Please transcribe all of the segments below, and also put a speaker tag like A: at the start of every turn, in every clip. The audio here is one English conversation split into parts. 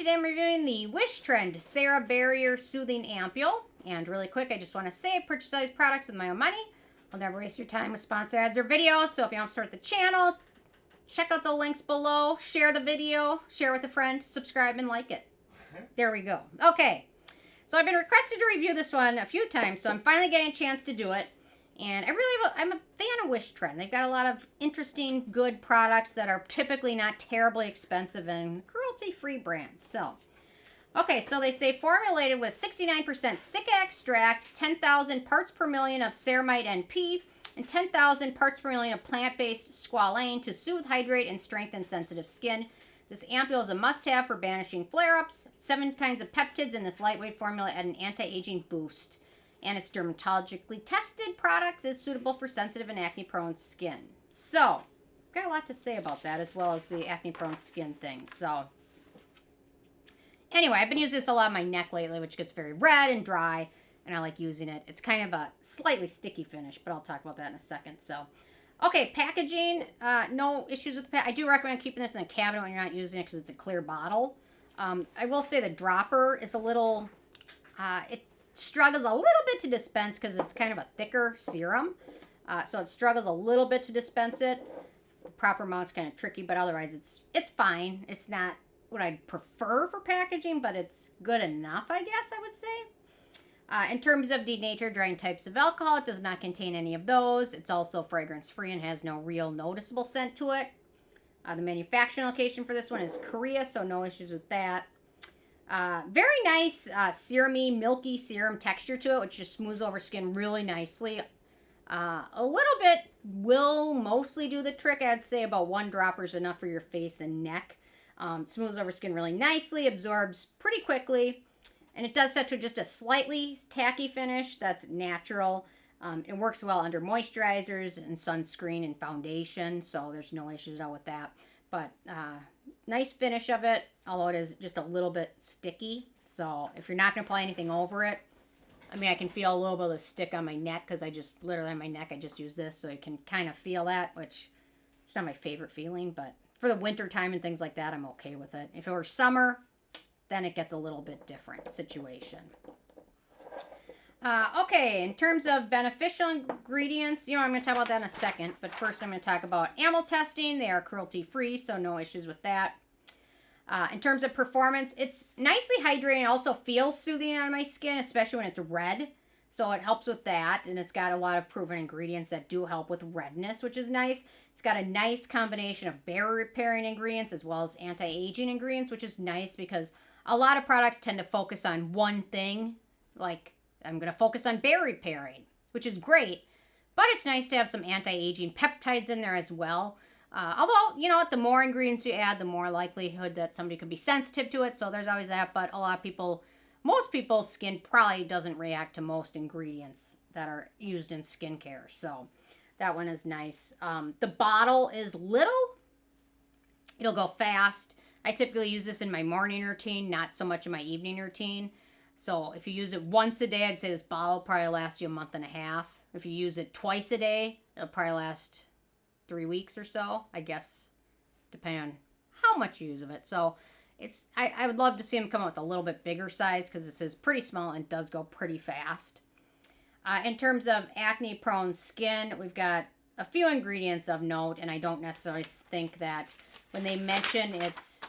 A: today I'm reviewing the Wishtrend Cera-Barrier Soothing Ampoule. And really quick, I just want to say I purchase all these products with my own money. I'll never waste your time with sponsor ads or videos. So if you want to support the channel, check out the links below, share the video, share with a friend, subscribe, and like it. There we go. Okay, so I've been requested to review this one a few times, so I'm finally getting a chance to do it. And I'm a fan of Wishtrend. They've got a lot of interesting, good products that are typically not terribly expensive and cruelty-free brands. So, okay, so they say formulated with 69% cic extract, 10,000 parts per million of ceramide NP, and 10,000 parts per million of plant-based squalane to soothe, hydrate, and strengthen sensitive skin. This ampoule is a must-have for banishing flare-ups. 7 kinds of peptides in this lightweight formula add an anti-aging boost. And its dermatologically tested products is suitable for sensitive and acne-prone skin. So, got a lot to say about that, as well as the acne-prone skin thing. So, anyway, I've been using this a lot on my neck lately, which gets very red and dry, and I like using it. It's kind of a slightly sticky finish, but I'll talk about that in a second. So, okay, packaging, no issues with the I do recommend keeping this in a cabinet when you're not using it because it's a clear bottle. I will say the dropper is a little, it struggles a little bit to dispense because it's kind of a thicker serum. So it struggles a little bit to dispense it. The proper amount's kind of tricky, but otherwise it's fine. It's not what I'd prefer for packaging, but it's good enough, I guess I would say. In terms of denatured drying types of alcohol, it does not contain any of those. It's also fragrance-free and has no real noticeable scent to it. The manufacturing location for this one is Korea, so no issues with that. Very nice serum-y, milky serum texture to it, which just smooths over skin really nicely. A little bit will mostly do the trick. I'd say about 1 dropper is enough for your face and neck. Smooths over skin really nicely, absorbs pretty quickly, and it does set to just a slightly tacky finish that's natural. It works well under moisturizers and sunscreen and foundation, so there's no issues at all with that. But nice finish of it, although it is just a little bit sticky. So if you're not going to apply anything over it, I mean, I can feel a little bit of stick on my neck because I just, literally on my neck, I just use this. So you can kind of feel that, which is not my favorite feeling. But for the winter time and things like that, I'm okay with it. If it were summer, then it gets a little bit different situation. Okay, in terms of beneficial ingredients, I'm going to talk about that in a second. But first, I'm going to talk about ampoule testing. They are cruelty-free, so no issues with that. In terms of performance, it's nicely hydrating. It also feels soothing on my skin, especially when it's red. So it helps with that. And it's got a lot of proven ingredients that do help with redness, which is nice. It's got a nice combination of barrier repairing ingredients as well as anti-aging ingredients, which is nice because a lot of products tend to focus on one thing, like I'm going to focus on barrier repairing, which is great, but it's nice to have some anti-aging peptides in there as well. Although, you know what, the more ingredients you add, the more likelihood that somebody could be sensitive to it, so there's always that, but a lot of people, most people's skin probably doesn't react to most ingredients that are used in skincare, so that one is nice. The bottle is little. It'll go fast. I typically use this in my morning routine, not so much in my evening routine. So if you use it once a day, I'd say this bottle will probably last you a month and a half. If you use it twice a day, it'll probably last 3 weeks or so, I guess, depending on how much you use of it. So I would love to see them come out with a little bit bigger size because this is pretty small and does go pretty fast. In terms of acne-prone skin, we've got a few ingredients of note, and I don't necessarily think that when they mention it's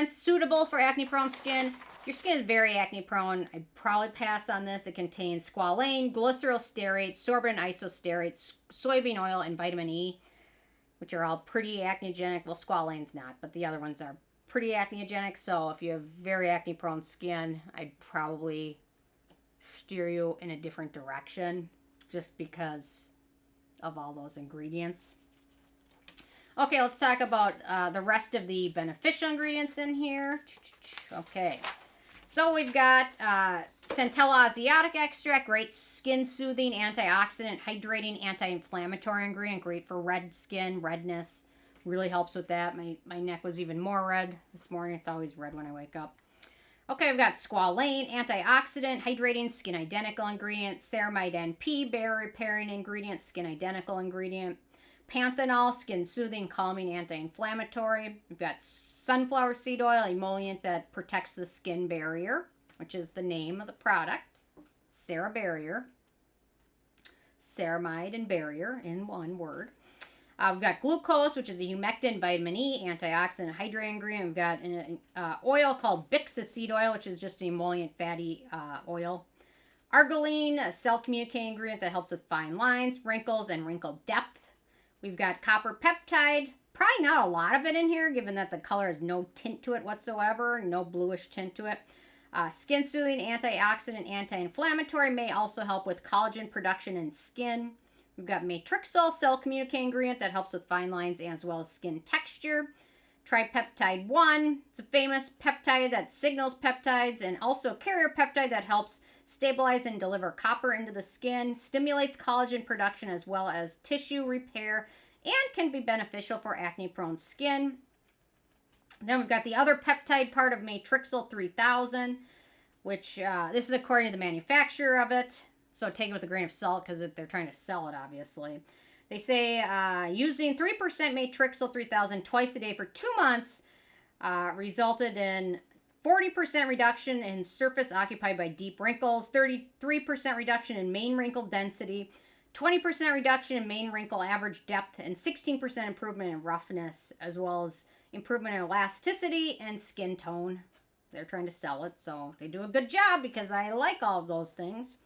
A: suitable for acne-prone skin, your skin is very acne-prone. I'd probably pass on this. It contains squalane, glyceryl, stearate, sorbitol, isostearate, soybean oil, and vitamin E, which are all pretty acneogenic. Well, squalane's not, but the other ones are pretty acneogenic. So if you have very acne-prone skin, I'd probably steer you in a different direction just because of all those ingredients. Okay, let's talk about the rest of the beneficial ingredients in here. Okay. So we've got Centella Asiatica extract, great skin-soothing, antioxidant, hydrating, anti-inflammatory ingredient, great for red skin, redness. Really helps with that. My neck was even more red this morning. It's always red when I wake up. Okay, we've got Squalane, antioxidant, hydrating, skin identical ingredient, Ceramide NP, barrier repairing ingredient, skin identical ingredient. Panthenol, skin soothing, calming, anti-inflammatory. We've got sunflower seed oil, emollient that protects the skin barrier, which is the name of the product. Cera-Barrier. Ceramide and barrier in one word. We've got glucose, which is a humectant, vitamin E, antioxidant, hydrating ingredient. We've got an oil called Bixia seed oil, which is just an emollient fatty oil. Arginine, a cell communicating ingredient that helps with fine lines, wrinkles, and wrinkle depth. We've got copper peptide. Probably not a lot of it in here, given that the color has no tint to it whatsoever, no bluish tint to it. Skin soothing, antioxidant, anti-inflammatory, may also help with collagen production in skin. We've got matrixyl, cell communicating ingredient that helps with fine lines as well as skin texture. Tripeptide 1, it's a famous peptide that signals peptides, and also carrier peptide that helps stabilize and deliver copper into the skin, stimulates collagen production as well as tissue repair, and can be beneficial for acne-prone skin. Then we've got the other peptide part of matrixyl 3000, which this is according to the manufacturer of it. So take it with a grain of salt because they're trying to sell it, obviously. They say using 3% matrixyl 3000 twice a day for 2 months resulted in 40% reduction in surface occupied by deep wrinkles, 33% reduction in main wrinkle density, 20% reduction in main wrinkle average depth, and 16% improvement in roughness, as well as improvement in elasticity and skin tone. They're trying to sell it, so they do a good job because I like all of those things.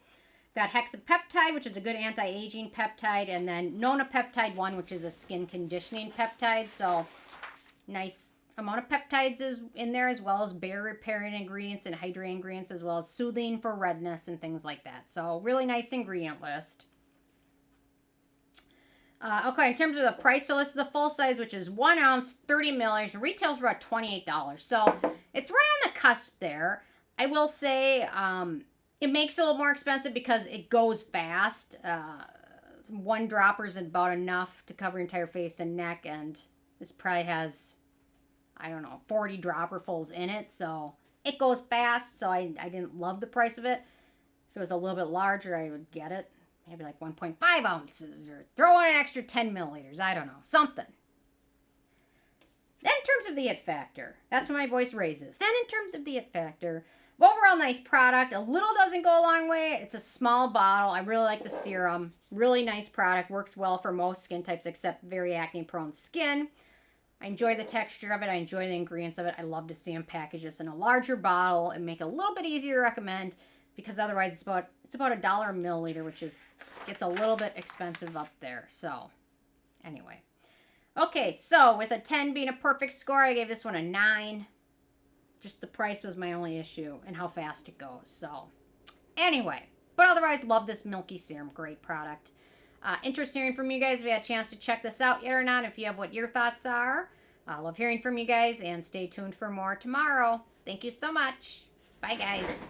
A: Got hexapeptide, which is a good anti-aging peptide, and then nonapeptide 1, which is a skin conditioning peptide. So nice amount of peptides is in there, as well as barrier repairing ingredients and hydrating ingredients, as well as soothing for redness and things like that. So really nice ingredient list. Okay, in terms of the price, so this is the full size, which is 1 ounce, 30 milliliters. Retails for about $28. So it's right on the cusp there. I will say it makes it a little more expensive because it goes fast. 1 dropper is about enough to cover your entire face and neck, and this probably has, I don't know, 40 dropperfuls in it, so it goes fast, so I didn't love the price of it. If it was a little bit larger, I would get it. Maybe like 1.5 ounces, or throw in an extra 10 milliliters, I don't know, something. Then in terms of the it factor, that's when my voice raises. Then in terms of the it factor, overall nice product. A little doesn't go a long way. It's a small bottle. I really like the serum. Really nice product. Works well for most skin types except very acne-prone skin. I enjoy the texture of it. I enjoy the ingredients of it. I love to see them package this in a larger bottle and make it a little bit easier to recommend, because otherwise it's about $1 a milliliter, which gets a little bit expensive up there. So anyway. Okay, so with a 10 being a perfect score, I gave this one a 9. Just the price was my only issue and how fast it goes. So anyway, but otherwise love this milky serum. Great product. Interested hearing from you guys if you had a chance to check this out yet or not, if you have what your thoughts are. I love hearing from you guys, and stay tuned for more tomorrow. Thank you so much. Bye, guys.